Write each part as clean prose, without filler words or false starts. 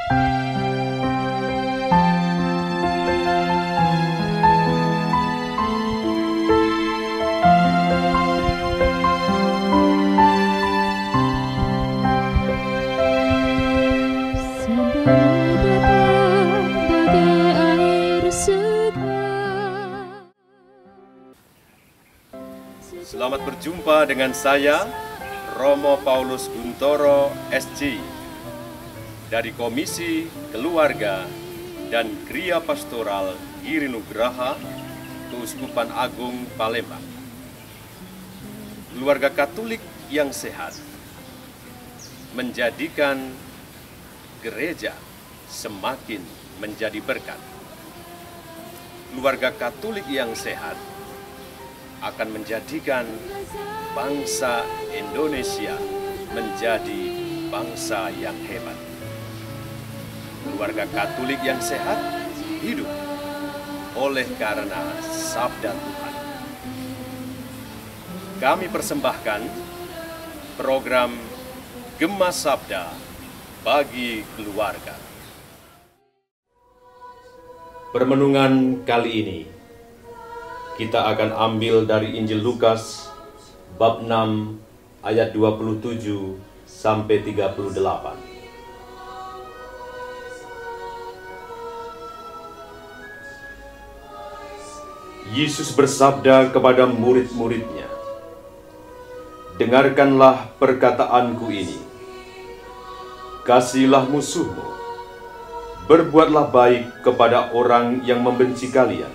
Selamat berjumpa dengan saya, Romo Paulus Guntoro, SC, dari Komisi Keluarga dan Kriya Pastoral Giri Nugraha, Keuskupan Agung Palembang. Keluarga Katolik yang sehat menjadikan gereja semakin menjadi berkat. Keluarga Katolik yang sehat akan menjadikan bangsa Indonesia menjadi bangsa yang hebat. Keluarga Katolik yang sehat hidup oleh karena sabda Tuhan. Kami persembahkan program Gema Sabda bagi keluarga. Permenungan kali ini kita akan ambil dari Injil Lukas bab 6 ayat 27 sampai 38. Yesus bersabda kepada murid-muridnya, "Dengarkanlah perkataanku ini. Kasihilah musuhmu, berbuatlah baik kepada orang yang membenci kalian.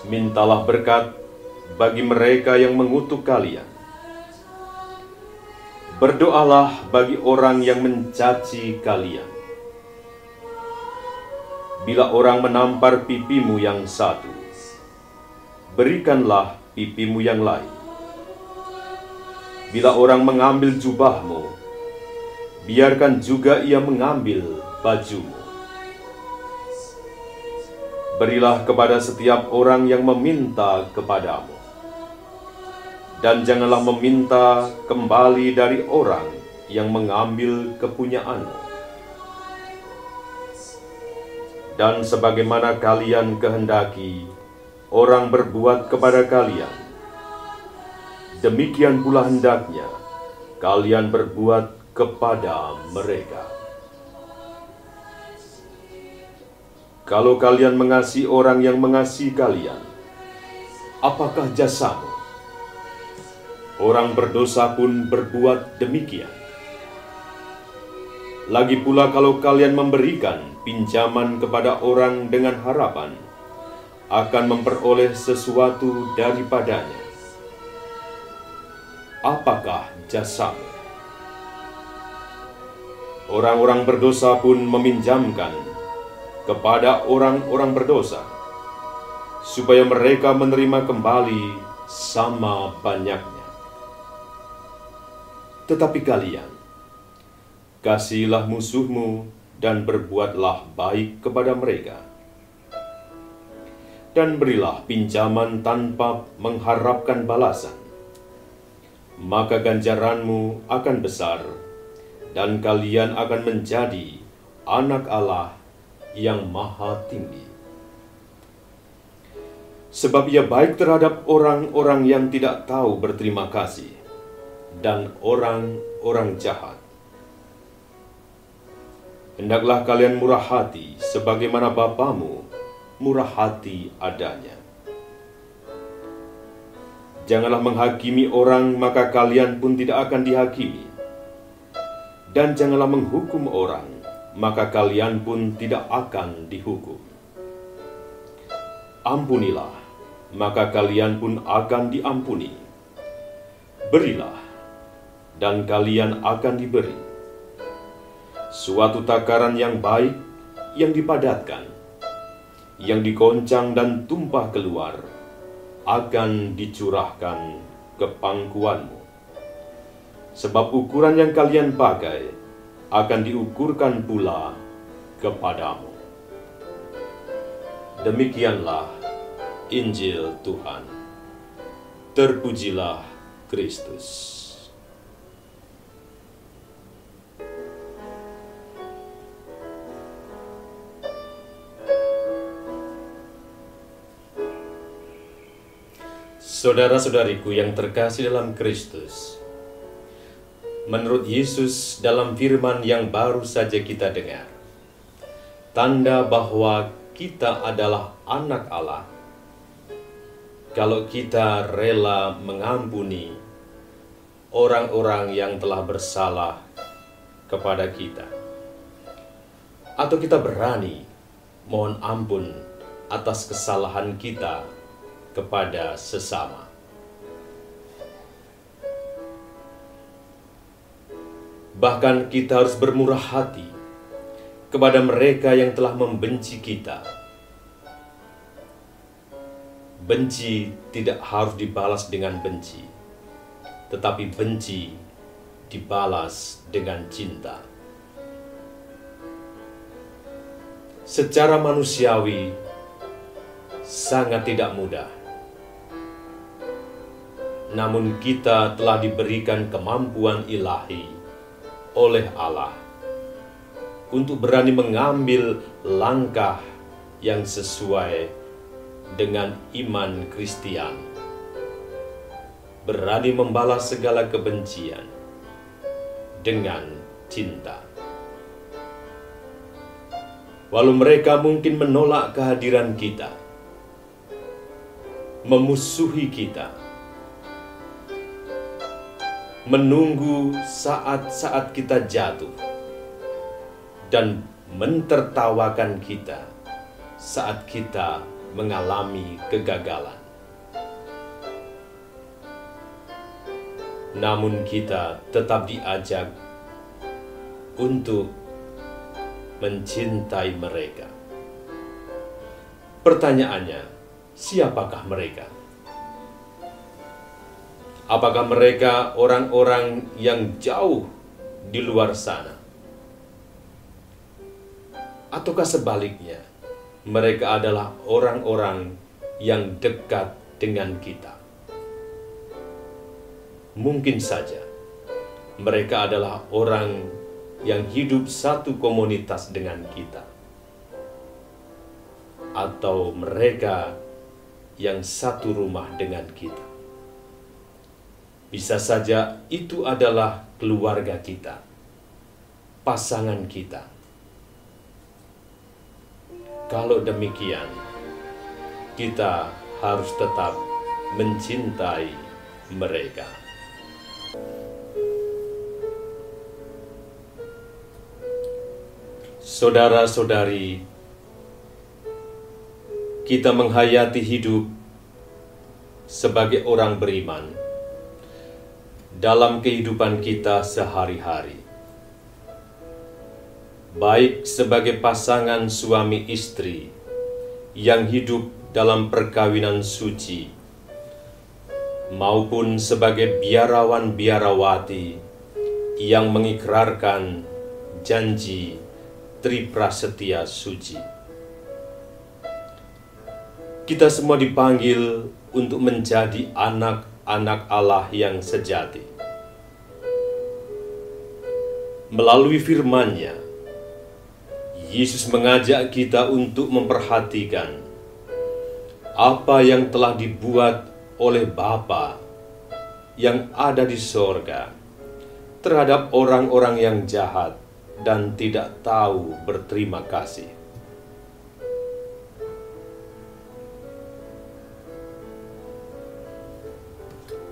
Mintalah berkat bagi mereka yang mengutuk kalian. Berdoalah bagi orang yang mencaci kalian. Bila orang menampar pipimu yang satu, berikanlah pipimu yang lain. Bila orang mengambil jubahmu, biarkan juga ia mengambil bajumu. Berilah kepada setiap orang yang meminta kepadamu, dan janganlah meminta kembali dari orang yang mengambil kepunyaanmu. Dan sebagaimana kalian kehendaki orang berbuat kepada kalian, demikian pula hendaknya kalian berbuat kepada mereka. Kalau kalian mengasihi orang yang mengasihi kalian, apakah jasamu? Orang berdosa pun berbuat demikian. Lagi pula kalau kalian memberikan pinjaman kepada orang dengan harapan akan memperoleh sesuatu daripadanya, apakah jasamu? Orang-orang berdosa pun meminjamkan kepada orang-orang berdosa, supaya mereka menerima kembali sama banyaknya. Tetapi kalian, kasihilah musuhmu dan berbuatlah baik kepada mereka, dan berilah pinjaman tanpa mengharapkan balasan. Maka ganjaranmu akan besar, dan kalian akan menjadi anak Allah yang maha tinggi. Sebab ia baik terhadap orang-orang yang tidak tahu berterima kasih dan orang-orang jahat. Hendaklah kalian murah hati sebagaimana Bapamu murah hati adanya. Janganlah menghakimi orang, maka kalian pun tidak akan dihakimi. Dan janganlah menghukum orang, maka kalian pun tidak akan dihukum. Ampunilah, maka kalian pun akan diampuni. Berilah, dan kalian akan diberi. Suatu takaran yang baik, yang dipadatkan, yang dikoncang dan tumpah keluar, akan dicurahkan ke pangkuanmu. Sebab ukuran yang kalian pakai akan diukurkan pula kepadamu. Demikianlah Injil Tuhan. Terpujilah Kristus. Saudara-saudariku yang terkasih dalam Kristus, menurut Yesus dalam firman yang baru saja kita dengar, tanda bahwa kita adalah anak Allah kalau kita rela mengampuni orang-orang yang telah bersalah kepada kita, atau kita berani mohon ampun atas kesalahan kita kepada sesama. Bahkan kita harus bermurah hati kepada mereka yang telah membenci kita. Benci tidak harus dibalas dengan benci, tetapi benci dibalas dengan cinta. Secara manusiawi sangat tidak mudah. Namun kita telah diberikan kemampuan ilahi oleh Allah untuk berani mengambil langkah yang sesuai dengan iman Kristiani. Berani membalas segala kebencian dengan cinta. Walau mereka mungkin menolak kehadiran kita, memusuhi kita, menunggu saat-saat kita jatuh, dan mentertawakan kita saat kita mengalami kegagalan. Namun kita tetap diajak untuk mencintai mereka. Pertanyaannya, siapakah mereka? Apakah mereka orang-orang yang jauh di luar sana? Ataukah sebaliknya, mereka adalah orang-orang yang dekat dengan kita? Mungkin saja mereka adalah orang yang hidup satu komunitas dengan kita, atau mereka yang satu rumah dengan kita. Bisa saja itu adalah keluarga kita, pasangan kita. Kalau demikian, kita harus tetap mencintai mereka. Saudara-saudari, kita menghayati hidup sebagai orang beriman dalam kehidupan kita sehari-hari, baik sebagai pasangan suami istri yang hidup dalam perkawinan suci, maupun sebagai biarawan-biarawati yang mengikrarkan janji Triprasetya suci. Kita semua dipanggil untuk menjadi anak-anak Allah yang sejati. Melalui firman-Nya, Yesus mengajak kita untuk memperhatikan apa yang telah dibuat oleh Bapa yang ada di sorga terhadap orang-orang yang jahat dan tidak tahu berterima kasih.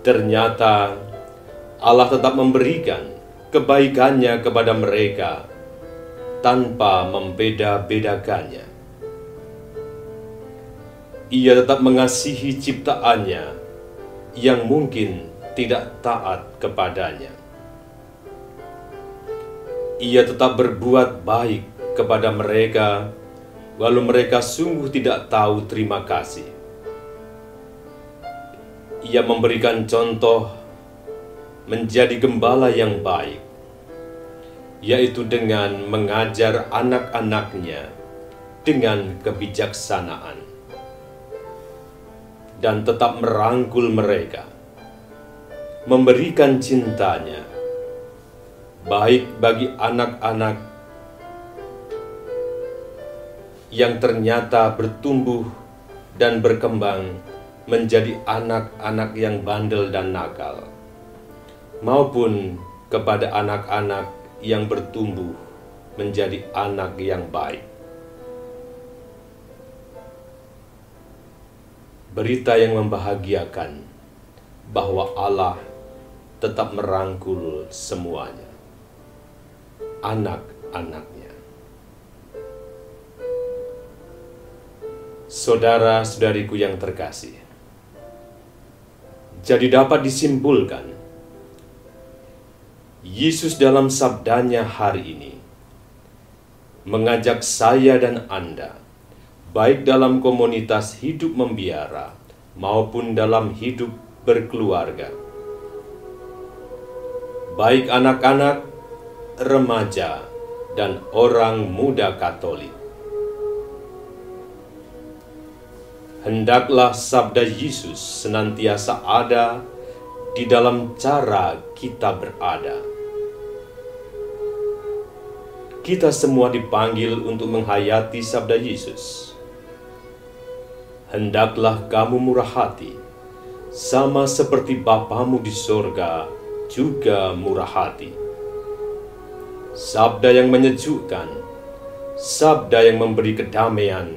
Ternyata Allah tetap memberikan kebaikan-Nya kepada mereka tanpa membeda-bedakannya. Ia tetap mengasihi ciptaan-Nya yang mungkin tidak taat kepadanya. Ia tetap berbuat baik kepada mereka, walau mereka sungguh tidak tahu terima kasih. Ia memberikan contoh menjadi gembala yang baik, yaitu dengan mengajar anak-anaknya dengan kebijaksanaan, dan tetap merangkul mereka, memberikan cintanya, baik bagi anak-anak yang ternyata bertumbuh dan berkembang menjadi anak-anak yang bandel dan nakal, maupun kepada anak-anak yang bertumbuh menjadi anak yang baik. Berita yang membahagiakan bahwa Allah tetap merangkul semuanya, anak-anaknya. Saudara-saudariku yang terkasih, jadi dapat disimpulkan, Yesus dalam sabdanya hari ini mengajak saya dan Anda, baik dalam komunitas hidup membiara maupun dalam hidup berkeluarga, baik anak-anak, remaja, dan orang muda Katolik. Hendaklah sabda Yesus senantiasa ada di dalam cara kita berada. Kita semua dipanggil untuk menghayati sabda Yesus. Hendaklah kamu murah hati, sama seperti Bapamu di sorga juga murah hati. Sabda yang menyejukkan, sabda yang memberi kedamaian,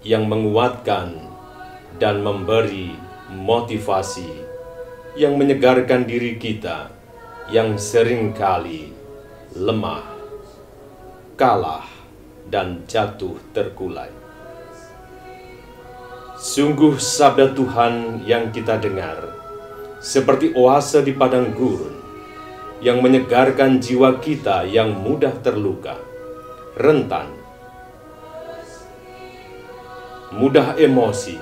yang menguatkan dan memberi motivasi, yang menyegarkan diri kita yang seringkali lemah, kalah, dan jatuh terkulai. Sungguh sabda Tuhan yang kita dengar seperti oase di padang gurun yang menyegarkan jiwa kita yang mudah terluka, rentan, mudah emosi,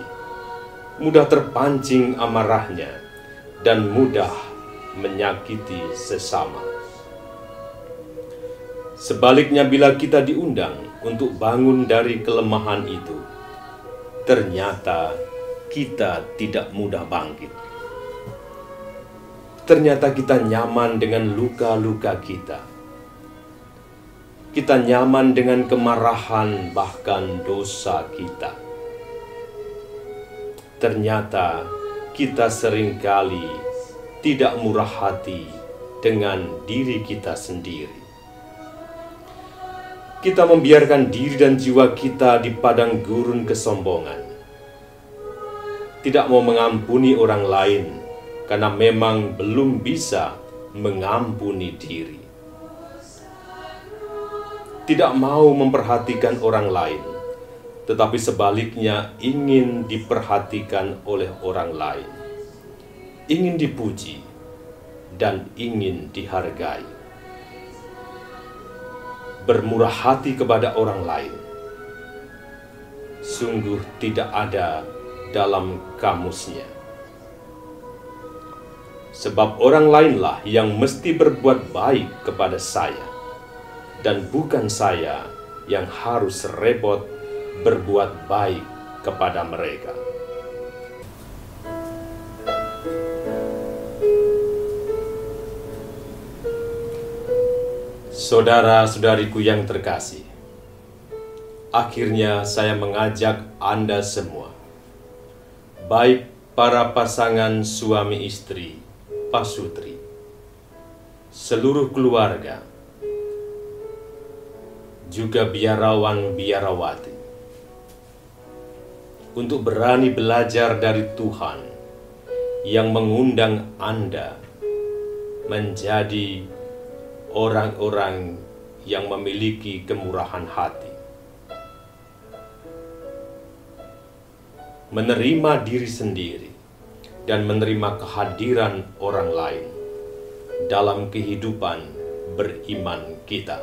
mudah terpancing amarahnya, dan mudah menyakiti sesama. Sebaliknya, bila kita diundang untuk bangun dari kelemahan itu, ternyata kita tidak mudah bangkit. Ternyata kita nyaman dengan luka-luka kita. Kita nyaman dengan kemarahan, bahkan dosa kita. Ternyata kita seringkali tidak murah hati dengan diri kita sendiri. Kita membiarkan diri dan jiwa kita di padang gurun kesombongan. Tidak mau mengampuni orang lain karena memang belum bisa mengampuni diri. Tidak mau memperhatikan orang lain, tetapi sebaliknya ingin diperhatikan oleh orang lain. Ingin dipuji dan ingin dihargai. Bermurah hati kepada orang lain sungguh tidak ada dalam kamusnya. Sebab orang lainlah yang mesti berbuat baik kepada saya, dan bukan saya yang harus repot berbuat baik kepada mereka. Saudara-saudariku yang terkasih, akhirnya saya mengajak Anda semua, baik para pasangan suami istri, pasutri, seluruh keluarga, juga biarawan-biarawati, untuk berani belajar dari Tuhan yang mengundang Anda menjadi orang-orang yang memiliki kemurahan hati, menerima diri sendiri dan menerima kehadiran orang lain dalam kehidupan beriman kita.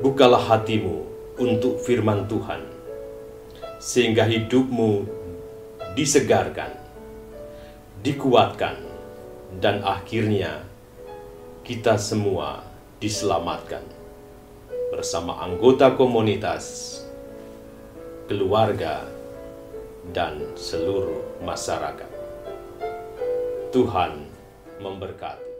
Bukalah hatimu untuk firman Tuhan, sehingga hidupmu disegarkan, dikuatkan, dan akhirnya kita semua diselamatkan bersama anggota komunitas, keluarga, dan seluruh masyarakat. Tuhan memberkati.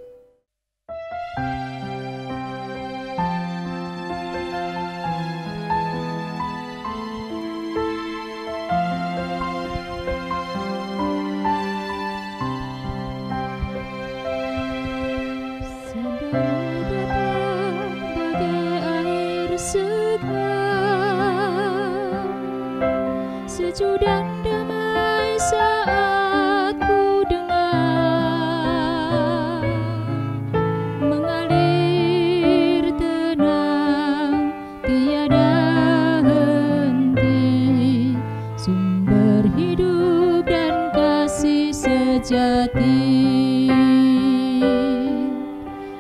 sejuk dan damai saat ku dengar mengalir tenang tiada henti, sumber hidup dan kasih sejati.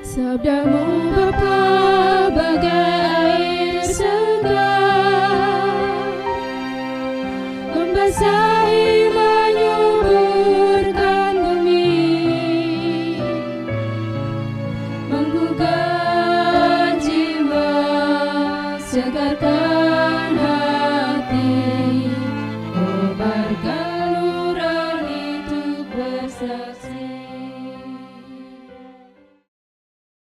Sabdamu Bapa bagai air segar, membasahi menyuburkan bumi, menggugah jiwa, segarkan hati, kobarkan nurani untuk bersaksi.